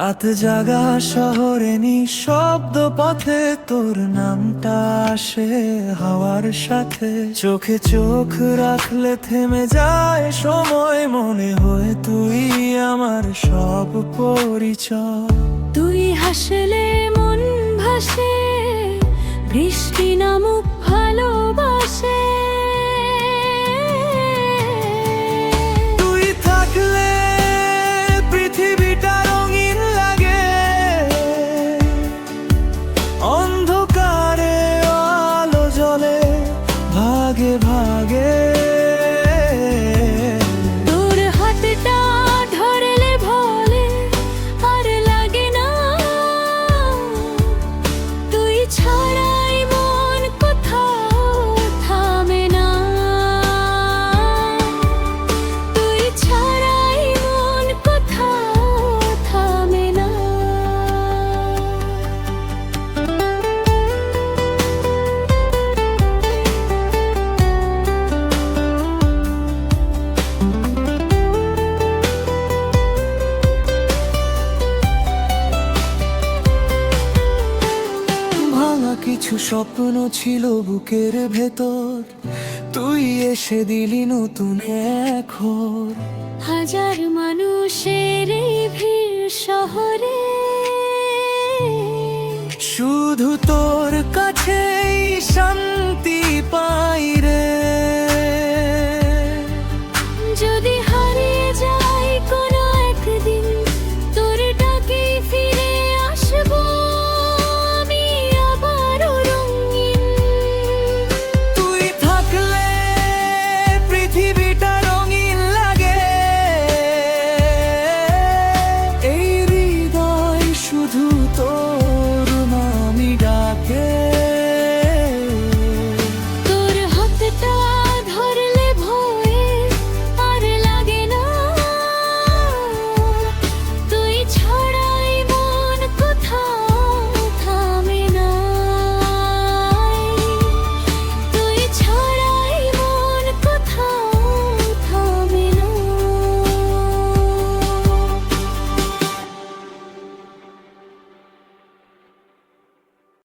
রাত জাগা শহরে নিঃশব্দ পথে তোর নামটা আসে হাওয়ার সাথে। চোখে চোখ রাখলে থেমে যায় সময়, মনে হয় তুই আমার সব পরিচয়। তুই হাসলে মন ভাসে, বৃষ্টি নামুক ভালোবাসে। তুই থাকলে পৃথিবীটা রঙিন লাগে, অন্ধকারে আলো জ্বলে ভাগে ভাগে। তোর হাতটা ধরলে ভোলে আর লাগে না, তুই ছাড়াই মন কোথাও থামে না। তুই ছাড়াই মন কোথাও থামে না। ভাঙা কিছু স্বপ্ন ছিল বুকের ভেতর, তুই এসে দিলি নতুন এক ঘর। হাজার মানুষের এই ভিড় শহরে, শুধু তোর কাছেই শান্তি পাই